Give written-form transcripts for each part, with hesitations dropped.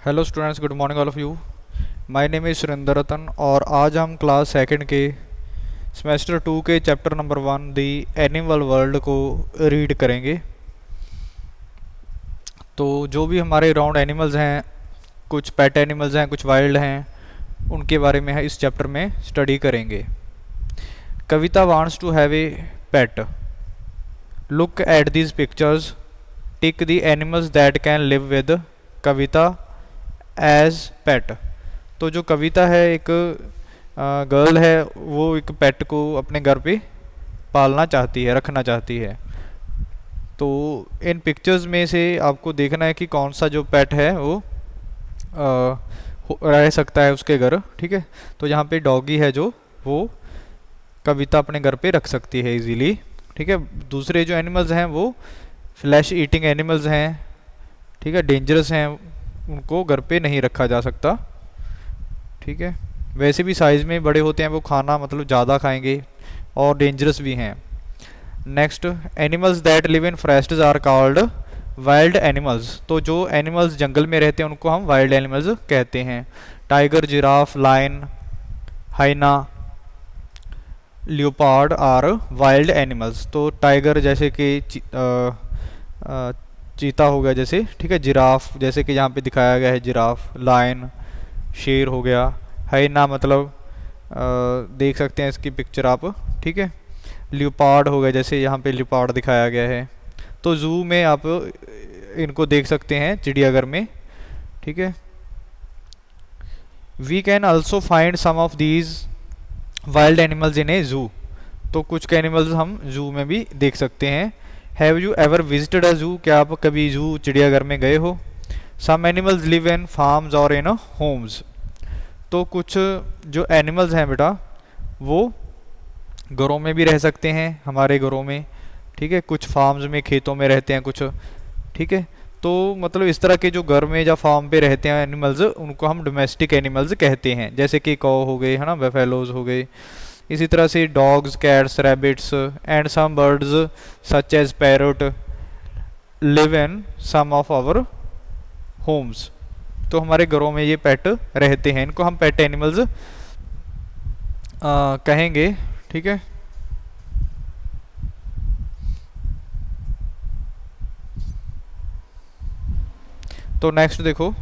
Hello students, good morning all of you. My name is Surendra Ratan और आज हम class second के सेमेस्टर 2 के chapter number 1 the animal world को रीड करेंगे। तो जो भी हमारे अराउंड एनिमल्स हैं, कुछ पेट एनिमल्स हैं, कुछ वाइल्ड हैं, उनके बारे में इस चैप्टर में स्टडी करेंगे। Kavita wants to have a pet. Look at these pictures, tick the animals that can live with Kavita as pet. तो जो कविता है, एक गर्ल है, वो एक पेट को अपने घर पे पालना चाहती है, रखना चाहती है। तो इन पिक्चर्स में से आपको देखना है कि कौन सा जो पेट है वो रह सकता है उसके घर। ठीक है, तो यहाँ पे डॉगी है जो वो कविता अपने घर पे रख सकती है इजीली। ठीक है, दूसरे जो एनिमल्स हैं वो फ्लैश ईटिंग एनिमल्स हैं। ठीक है, डेंजरस हैं, उनको घर पे नहीं रखा जा सकता। ठीक है, वैसे भी साइज़ में बड़े होते हैं, वो खाना मतलब ज़्यादा खाएंगे और डेंजरस भी हैं। Next, animals that live in forests are called wild animals. तो जो एनिमल्स जंगल में रहते हैं उनको हम वाइल्ड एनिमल्स कहते हैं। Tiger, giraffe, lion, hyena, leopard are wild animals. तो टाइगर जैसे कि चीता हो गया जैसे, ठीक है, जिराफ जैसे कि यहाँ पे दिखाया गया है जिराफ, लायन शेर हो गया, हाइना मतलब देख सकते हैं इसकी पिक्चर आप। ठीक है, लियोपार्ड हो गया जैसे यहाँ पे लियोपार्ड दिखाया गया है। तो जू में आप इनको देख सकते हैं, चिड़ियाघर में। ठीक है, we can also find some of these wild animals in a zoo. तो कुछ एनिमल्स हम जू में भी देख सकते हैं। Have you ever visited a zoo? क्या आप कभी जू चिड़ियाघर में गए हो? Some animals live in farms और इन होम्स। तो कुछ जो एनिमल्स हैं बेटा वो घरों में भी रह सकते हैं, हमारे घरों में। ठीक है, कुछ फार्म्स में, खेतों में रहते हैं कुछ। ठीक है, तो मतलब इस तरह के जो घर में या फार्म पे रहते हैं एनिमल्स, उनको हम डोमेस्टिक एनिमल्स कहते हैं। जैसे कि कौ हो गए, है ना, बेफेलोज हो गए। इसी तरह से dogs, cats, rabbits and some birds such as parrot live in some of our homes. तो हमारे घरों में ये पेट रहते हैं, इनको हम पेट एनिमल्स कहेंगे। ठीक है, तो नेक्स्ट देखो,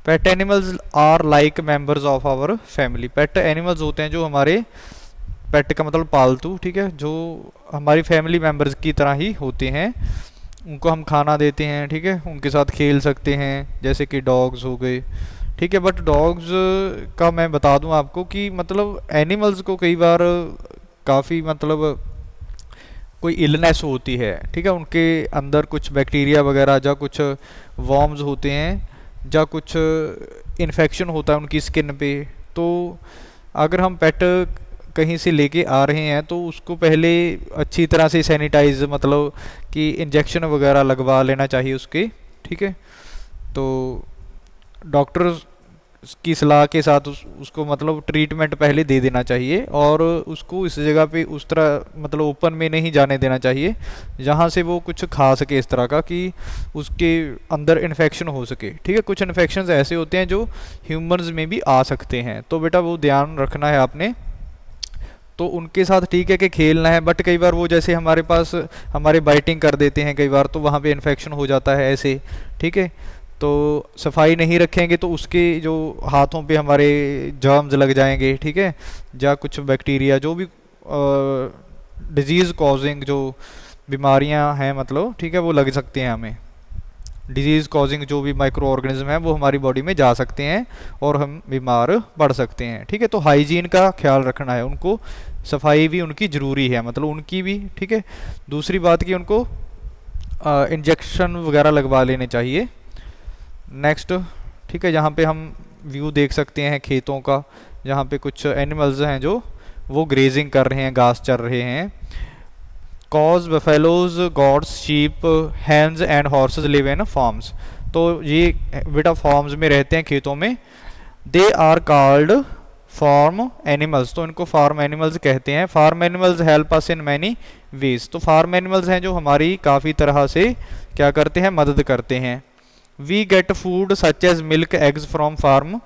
pet animals are like members of our family. Pet animals होते हैं जो हमारे, पेट का मतलब पालतू, ठीक है, जो हमारी फैमिली मेंबर्स की तरह ही होते हैं। उनको हम खाना देते हैं, ठीक है, उनके साथ खेल सकते हैं, जैसे कि डॉग्स हो गए। ठीक है, बट डॉग्स का मैं बता दूं आपको कि मतलब एनिमल्स को कई बार काफ़ी मतलब कोई इलनेस होती है। ठीक है, उनके अंदर कुछ बैक्टीरिया वगैरह या कुछ वॉर्म्स होते हैं या कुछ इन्फेक्शन होता है उनकी स्किन पे। तो अगर हम पेट कहीं से लेके आ रहे हैं तो उसको पहले अच्छी तरह से सैनिटाइज, मतलब कि इंजेक्शन वगैरह लगवा लेना चाहिए उसके। ठीक है, तो डॉक्टर की सलाह के साथ उसको मतलब ट्रीटमेंट पहले दे देना चाहिए और उसको इस जगह पे उस तरह मतलब ओपन में नहीं जाने देना चाहिए जहाँ से वो कुछ खा सके इस तरह का कि उसके अंदर इन्फेक्शन हो सके। ठीक है, कुछ इन्फेक्शंस ऐसे होते हैं जो ह्यूमंस में भी आ सकते हैं, तो बेटा वो ध्यान रखना है आपने। तो उनके साथ ठीक है कि खेलना है, बट कई बार वो जैसे हमारे पास हमारे बाइटिंग कर देते हैं कई बार, तो वहाँ पे इन्फेक्शन हो जाता है ऐसे। ठीक है, तो सफाई नहीं रखेंगे तो उसके जो हाथों पे हमारे जर्म्स लग जाएंगे। ठीक है, या कुछ बैक्टीरिया जो भी डिजीज़ कॉजिंग जो बीमारियां हैं मतलब, ठीक है, वो लग सकते हैं हमें। डिजीज़ कॉजिंग जो भी माइक्रो ऑर्गेनिज्म है वो हमारी बॉडी में जा सकते हैं और हम बीमार पड़ सकते हैं। ठीक है, तो हाइजीन का ख्याल रखना है, उनको सफाई भी उनकी ज़रूरी है, मतलब उनकी भी। ठीक है, दूसरी बात कि उनको इंजेक्शन वगैरह लगवा लेने चाहिए। नेक्स्ट, ठीक है, यहाँ पे हम व्यू देख सकते हैं खेतों का, जहाँ पे कुछ एनिमल्स हैं जो वो ग्रेजिंग कर रहे हैं, घास चर रहे हैं। Cows, buffaloes, goats, sheep, hens and horses live in farms. तो ये बेटा फार्म्स में रहते हैं, खेतों में। They are called farm animals, तो इनको फार्म एनिमल्स कहते हैं। Farm animals help us in many ways, तो फार्म एनिमल्स हैं जो हमारी काफ़ी तरह से क्या करते हैं, मदद करते हैं। We get food such as milk eggs from farm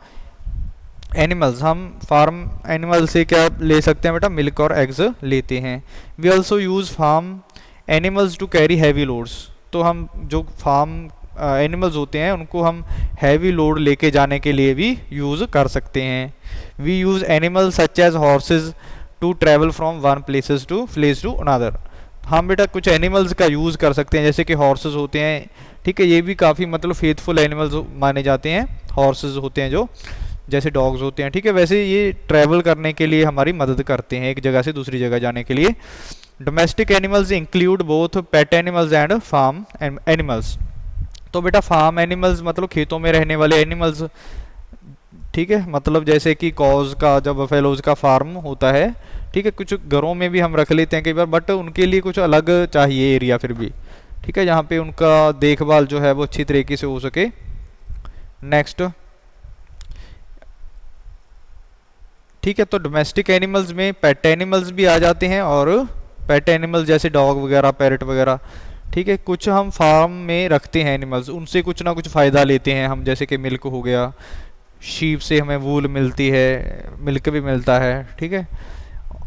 animals, हम फार्म एनिमल से क्या ले सकते हैं बेटा, मिल्क और एग्स लेते हैं। We also use farm animals to carry heavy loads, तो हम जो फार्म एनिमल्स होते हैं उनको हम हैवी लोड लेके जाने के लिए भी यूज़ कर सकते हैं। We use animals such as horses to travel from one place to another, हम बेटा कुछ एनिमल्स का यूज़ कर सकते हैं, जैसे कि हॉर्सेस होते हैं, ठीक है, ये भी काफ़ी मतलब फेथफुल एनिमल्स माने जाते हैं। हॉर्सेस होते हैं जो, जैसे डॉग्स होते हैं, ठीक है, वैसे ये ट्रैवल करने के लिए हमारी मदद करते हैं एक जगह से दूसरी जगह जाने के लिए। Domestic animals include both pet animals and farm animals, तो बेटा फार्म एनिमल्स मतलब खेतों में रहने वाले एनिमल्स, ठीक है, मतलब जैसे कि कॉज का, जब बफेलोज का फार्म होता है, ठीक है, कुछ घरों में भी हम रख लेते हैं कई बार, बट उनके लिए कुछ अलग चाहिए एरिया फिर भी, ठीक है, जहाँ पे उनका देखभाल जो है वो अच्छी तरीके से हो सके। नेक्स्ट, ठीक है, तो डोमेस्टिक एनिमल्स में पेट एनिमल्स भी आ जाते हैं, और पेट एनिमल्स जैसे डॉग वगैरह, पैरट वगैरह, ठीक है, कुछ हम फार्म में रखते हैं एनिमल्स, उनसे कुछ ना कुछ फ़ायदा लेते हैं हम, जैसे कि मिल्क हो गया, शीप से हमें वूल मिलती है, मिल्क भी मिलता है, ठीक है,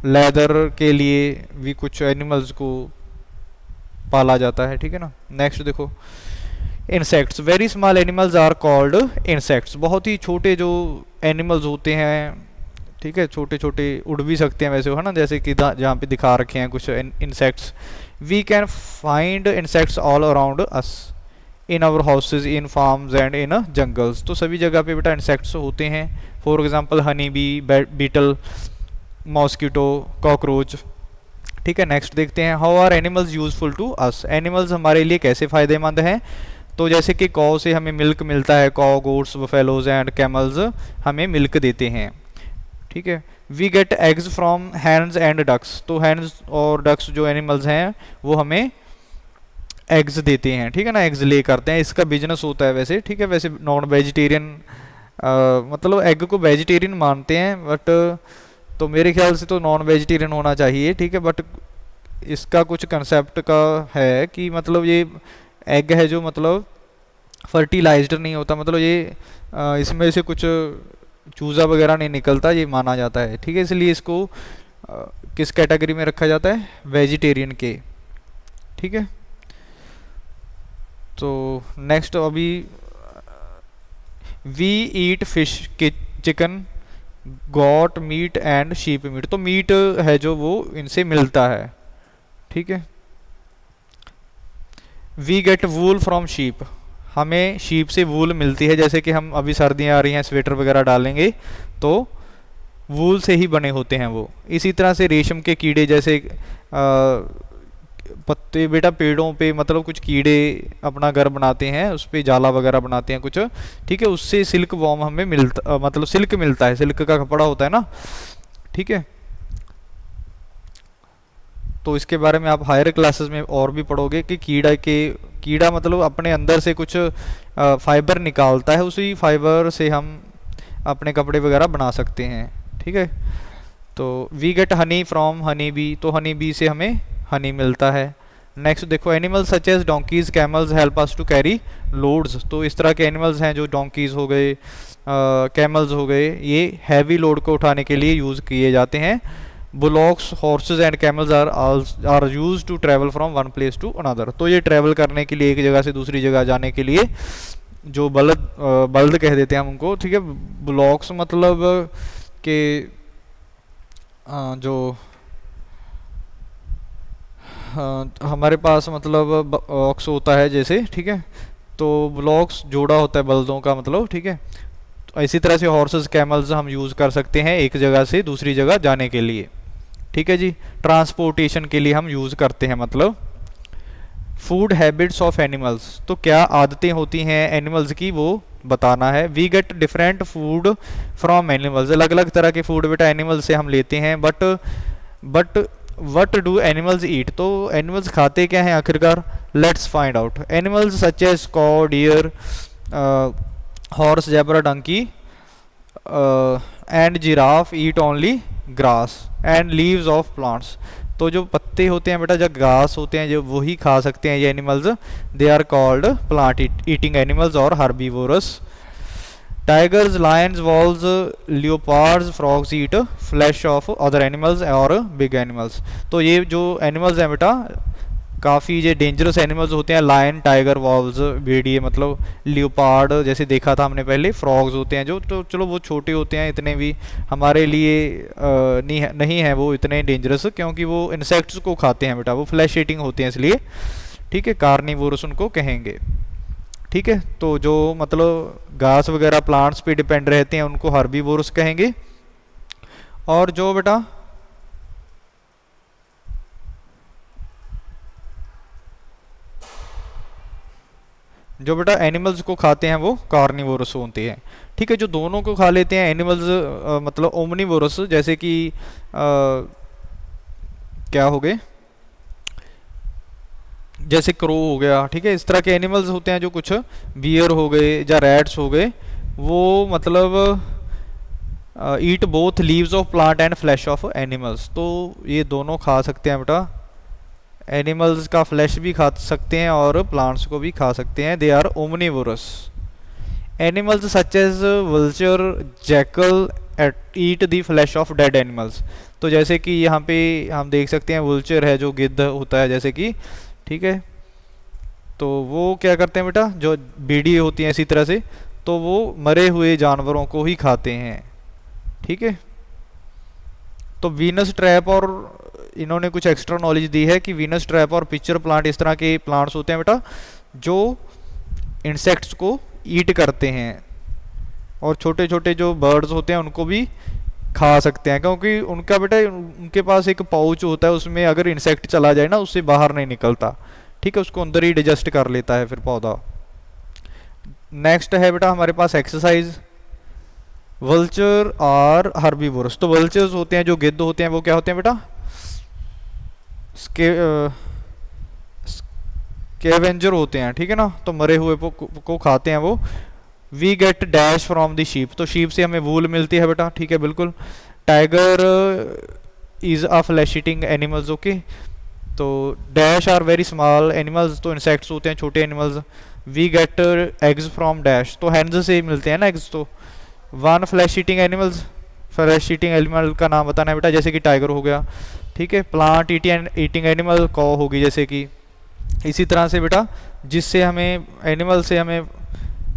लेदर के लिए भी कुछ एनिमल्स को पाला जाता है, ठीक है ना। नेक्स्ट देखो, insects, very small animals are called insects, बहुत ही छोटे जो एनिमल्स होते हैं, ठीक है, छोटे छोटे उड़ भी सकते हैं वैसे, है ना, जैसे कि जहाँ पे दिखा रखे हैं कुछ insects. We can find insects all around us in our houses, in farms and in jungles, तो सभी जगह पे बेटा इंसेक्ट्स होते हैं। For example honey bee, beetle, mosquito, cockroach, ठीक है। नेक्स्ट देखते हैं, how are animals useful to us, animals हमारे लिए कैसे फ़ायदेमंद हैं, तो जैसे कि कॉ से हमें मिल्क मिलता है, cow, goats, buffaloes and camels हमें मिल्क देते हैं, ठीक है। We get eggs from hens and ducks, तो हैंस और डक्स जो एनिमल्स हैं वो हमें एग्स देते हैं, ठीक है ना, एग्स ले करते हैं, इसका बिजनेस होता है वैसे, ठीक है। वैसे नॉन वेजिटेरियन मतलब एग को वेजिटेरियन मानते हैं, बट तो मेरे ख्याल से तो नॉन वेजिटेरियन होना चाहिए, ठीक है, बट इसका कुछ कंसेप्ट का है कि मतलब ये एग है जो मतलब फर्टिलाइज्ड नहीं होता, मतलब ये इसमें से कुछ चूज़ा वगैरह नहीं निकलता, ये माना जाता है, ठीक है, इसलिए इसको किस कैटेगरी में रखा जाता है, वेजिटेरियन के, ठीक है। तो नेक्स्ट, अभी we eat fish, chicken, goat meat and sheep meat, तो मीट है जो वो इनसे मिलता है, ठीक है। We get wool from sheep, हमें शीप से वूल मिलती है, जैसे कि हम अभी सर्दियाँ आ रही हैं, स्वेटर वगैरह डालेंगे तो वूल से ही बने होते हैं वो। इसी तरह से रेशम के कीड़े, जैसे पत्ते बेटा पेड़ों पे मतलब कुछ कीड़े अपना घर बनाते हैं, उस पर जाला वगैरह बनाते हैं कुछ, ठीक है, उससे सिल्क वॉर्म हमें मिलता, मतलब सिल्क मिलता है, सिल्क का कपड़ा होता है ना, ठीक है। तो इसके बारे में आप हायर क्लासेस में और भी पढ़ोगे कि कीड़ा मतलब अपने अंदर से कुछ फाइबर निकालता है, उसी फाइबर से हम अपने कपड़े वगैरह बना सकते हैं, ठीक है। तो we get honey from honey bee, तो हनी बी से हमें हनी मिलता है। नेक्स्ट देखो, animals such as donkeys, camels help us to carry loads, तो इस तरह के एनिमल्स हैं जो डोंकीज हो गए, कैमल्स हो गए, ये हैवी लोड को उठाने के लिए यूज़ किए जाते हैं। Bullocks, horses and camels are use to travel from one place to another, तो ये ट्रैवल करने के लिए एक जगह से दूसरी जगह जाने के लिए जो बल्द कह देते हैं हम उनको, ठीक है। बुलॉक्स मतलब कि जो हमारे पास मतलब ऑक्स होता है जैसे, ठीक है, तो ब्लॉक्स जोड़ा होता है बल्दों का मतलब, ठीक है। तो इसी तरह से हॉर्सेस, कैमल्स हम यूज़ कर सकते हैं एक जगह से दूसरी जगह जाने के लिए, ठीक है जी। ट्रांसपोर्टेशन के लिए हम यूज़ करते हैं मतलब। फूड हैबिट्स ऑफ एनिमल्स, तो क्या आदतें होती हैं एनिमल्स की वो बताना है। We get different food from animals, अलग अलग तरह के फूड बेटा एनिमल्स से हम लेते हैं, but what do animals eat, तो एनिमल्स खाते क्या हैं आखिरकार, let's find out. Animals such as cow, deer, horse, zebra, donkey and giraffe eat only grass and leaves of plants. तो जो पत्ते होते हैं बेटा, जो घास होते हैं, जो वही खा सकते हैं ये animals, they are called plant eating animals और herbivorous. Tigers, lions, wolves, leopards, frogs eat flesh of other animals और बिग एनिमल्स। तो ये जो एनिमल्स हैं बेटा, काफ़ी ये डेंजरस एनिमल्स होते हैं। लायन, टाइगर, वॉल्स, भेड़िए, मतलब लियोपार्ड जैसे देखा था हमने पहले, फ्रॉग्स होते हैं जो, तो चलो वो छोटे होते हैं, इतने भी हमारे लिए नहीं है वो इतने डेंजरस, क्योंकि वो इंसेक्ट्स को खाते हैं बेटा, वो फ्लैश ईटिंग होते हैं इसलिए, ठीक है, कार्निवोरस उनको कहेंगे। ठीक है, तो जो मतलब घास वगैरह प्लांट्स पे डिपेंड रहते हैं उनको हर्बीवोरस कहेंगे। और जो बेटा एनिमल्स को खाते हैं वो कार्निवोरस होते हैं। ठीक है, जो दोनों को खा लेते हैं एनिमल्स, मतलब ओमनीवोरस, जैसे कि क्या हो गए, जैसे क्रो हो गया, ठीक है, इस तरह के एनिमल्स होते हैं जो कुछ, बियर हो गए या रैट्स हो गए, वो मतलब eat both leaves of plant and flash of animals. तो ये दोनों खा सकते हैं बेटा, एनिमल्स का फ्लैश भी खा सकते हैं और प्लांट्स को भी खा सकते हैं, they are omnivorous. Animals such as vulture, jackal eat the flesh of dead animals. तो जैसे कि यहाँ पे हम देख सकते हैं वल्चर है जो गिद्ध होता है जैसे कि, ठीक है, तो वो क्या करते हैं बेटा, जो भेड़िए होती हैं इसी तरह से, तो वो मरे हुए जानवरों को ही खाते हैं। ठीक है, तो वीनस ट्रैप, और इन्होंने कुछ एक्स्ट्रा नॉलेज दी है कि वीनस ट्रैप और पिक्चर प्लांट इस तरह के प्लांट्स होते हैं बेटा जो इंसेक्ट्स को ईट करते हैं, और छोटे छोटे जो बर्ड्स होते हैं उनको भी खा सकते हैं, क्योंकि उनका बेटा उनके पास एक पाउच होता है, उसमें अगर इंसेक्ट चला जाए ना उससे बाहर नहीं निकलता। ठीक है, उसको अंदर ही डाइजेस्ट कर लेता है फिर पौधा। नेक्स्ट है बेटा हमारे पास एक्सरसाइज, वल्चर और हर्बीवोरस। तो वल्चर्स होते हैं जो गिद्ध होते हैं, वो क्या होते हैं बेटा, स्कैवेंजर होते हैं। ठीक है ना, तो मरे हुए को खाते हैं वो। We get dash from the sheep, तो शीप से हमें वूल मिलती है बेटा। ठीक है, बिल्कुल। Tiger is a flesh eating animals, okay. तो dash are very small animals, तो इंसेक्ट्स होते हैं छोटे animals. We get eggs from dash, तो हैंड्स से मिलते हैं ना एग्स। तो one flesh eating animals, flesh eating animal का नाम बताना है बेटा, जैसे कि टाइगर हो गया। ठीक है, प्लांट ईटिंग एनिमल कॉ होगी जैसे कि। इसी तरह से बेटा जिससे हमें एनिमल से हमें,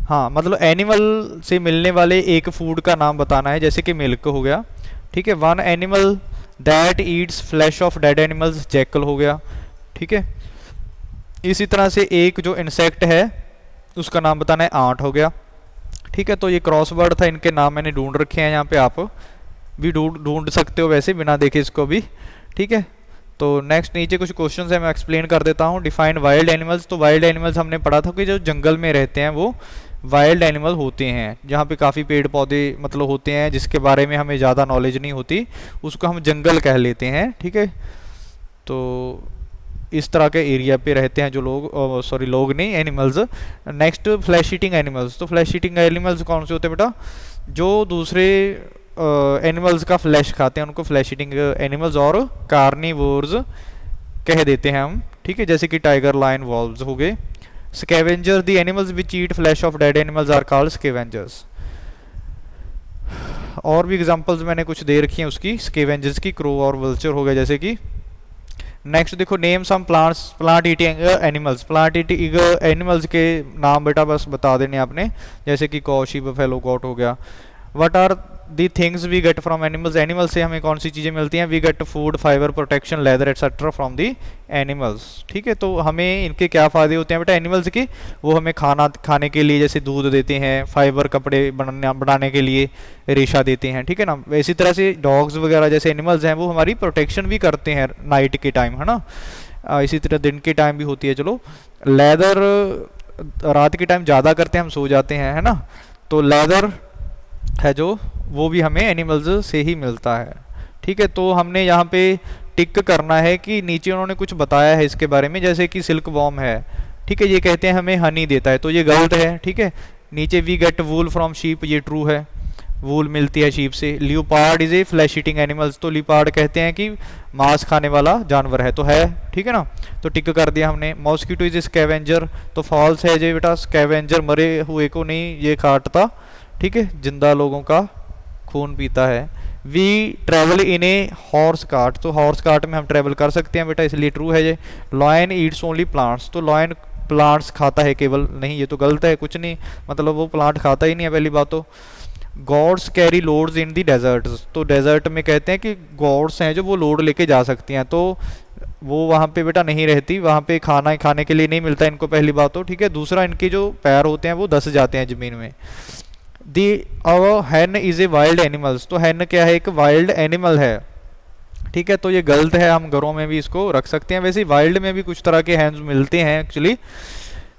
हाँ मतलब एनिमल से मिलने वाले एक फूड का नाम बताना है, जैसे कि मिल्क हो गया। ठीक है, one animal that eats flash of dead animals, jackal हो गया। ठीक है, इसी तरह से एक जो इंसेक्ट है उसका नाम बताना है, आंट हो गया। ठीक है, तो ये क्रॉसवर्ड था, इनके नाम मैंने ढूंढ रखे हैं, यहाँ पे आप भी ढूंढ सकते हो वैसे बिना देखे इसको भी। ठीक है, तो नेक्स्ट नीचे कुछ क्वेश्चंस है, मैं एक्सप्लेन कर देता हूँ। डिफाइन वाइल्ड एनिमल्स, तो वाइल्ड एनिमल्स हमने पढ़ा था कि जो जंगल में रहते हैं वो वाइल्ड एनिमल होते हैं, जहाँ पे काफ़ी पेड़ पौधे मतलब होते हैं जिसके बारे में हमें ज़्यादा नॉलेज नहीं होती, उसको हम जंगल कह लेते हैं। ठीक है, तो इस तरह के एरिया पे रहते हैं जो लोग, सॉरी लोग नहीं, animals. Next flash eating animals, तो फ्लैश ईटिंग एनिमल्स कौन से होते हैं बेटा, जो दूसरे एनिमल्स का फ्लैश खाते हैं उनको फ्लैश ईटिंग एनिमल्स और कार्निवोर्स कह देते हैं हम। ठीक है, जैसे कि टाइगर, लायन, वॉल्व्स हो गए। Scavenger, the animals which eat flesh of dead animals are called scavengers. और भी एग्जांपल्स मैंने कुछ दे रखी हैं उसकी, स्कैवेंजर्स की, क्रो और वल्चर हो गए जैसे कि। नेक्स्ट देखो, name some plant eating animals, plant eating animals के नाम बेटा बस बता देने आपने, जैसे कि कौ, शीप, फैलो, गॉट हो गया। What are the things we get from animals, animal से हमें कौन सी चीज़ें मिलती हैं, we get food, fibre, protection, leather etcetera from the animals. ठीक है, तो हमें इनके क्या फ़ायदे होते हैं बेटा एनिमल्स के, वो हमें खाने के लिए जैसे दूध देते हैं, फाइबर कपड़े बनाने के लिए रेशा देते हैं। ठीक है ना, इसी तरह से डॉग्स वगैरह जैसे एनिमल्स हैं वो हमारी प्रोटेक्शन भी करते हैं नाइट के टाइम, है ना। इसी तरह दिन के टाइम भी होती है। चलो, लेदर रात के टाइम ज़्यादा करते हैं, हम सो जाते हैं, है ना, तो लेदर है जो वो भी हमें एनिमल्स से ही मिलता है। ठीक है, तो हमने यहाँ पे टिक करना है कि नीचे उन्होंने कुछ बताया है इसके बारे में, जैसे कि सिल्क वॉर्म है। ठीक है, ये कहते हैं हमें हनी देता है, तो ये गलत है। ठीक है, नीचे we get wool from sheep, ये ट्रू है। वूल मिलती है शीप से। Leopard is a flesh eating animals, तो लियोपार्ड कहते हैं कि मांस खाने वाला जानवर है, तो है, ठीक है ना, तो टिक कर दिया हमने। मॉस्किटो इज ए स्कैवेंजर, तो फॉल्स है जे बेटा, स्कैवेंजर मरे हुए को नहीं ये काटता, ठीक है, जिंदा लोगों का खून पीता है। We travel in a horse cart, तो हॉर्स कार्ट में हम ट्रेवल कर सकते हैं बेटा, इसलिए ट्रू है ये। लॉयन ईट्स ओनली प्लांट्स, तो लॉयन प्लांट्स खाता है केवल, नहीं ये तो गलत है, कुछ नहीं, मतलब वो प्लांट खाता ही नहीं है पहली बात तो। Goats carry loads in the desert, तो डेजर्ट में कहते हैं कि गॉड्स हैं जो वो लोड लेके जा सकती हैं, तो वो वहाँ पे बेटा नहीं रहती, वहाँ पे खाना खाने के लिए नहीं मिलता इनको, पहली बात तो, ठीक है। दूसरा, इनके जो पैर होते हैं वो धस जाते हैं ज़मीन में। दी हैन इज़ ए वाइल्ड एनिमल्स, तो हैन क्या है, एक वाइल्ड एनिमल है, ठीक है, तो ये गलत है, हम घरों में भी इसको रख सकते हैं। वैसे वाइल्ड में भी कुछ तरह के हैंड्स मिलते हैं एक्चुअली।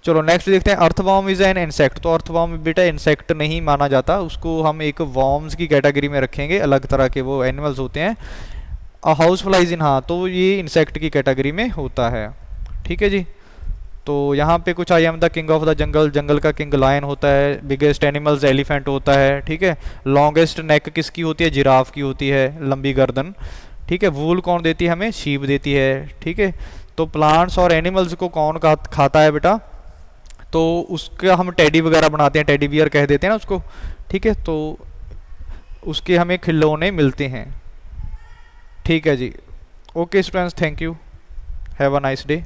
चलो नेक्स्ट देखते हैं, अर्थवॉर्म इज एन इंसेक्ट, तो अर्थवॉर्म बेटा इंसेक्ट नहीं माना जाता, उसको हम एक वॉर्म्स की कैटेगरी में रखेंगे, अलग तरह के वो एनिमल्स होते हैं। हाउस फ्लाइज इन, हाँ तो ये इंसेक्ट की कैटेगरी में होता है, ठीक है जी। तो यहाँ पे कुछ, I am the king of the jungle, जंगल का किंग लायन होता है। बिगेस्ट एनिमल्स एलिफेंट होता है, ठीक है। लॉन्गेस्ट नेक किसकी होती है, जिराफ की होती है, लंबी गर्दन, ठीक है। वूल कौन देती है हमें, शीप देती है, ठीक है। तो प्लांट्स और एनिमल्स को कौन खाता है बेटा, तो उसका हम टेडी वगैरह बनाते हैं, टेडी बियर कह देते हैं ना उसको, ठीक है, तो उसके हमें खिलौने मिलते हैं, ठीक है जी। Okay students, thank you, have a nice day.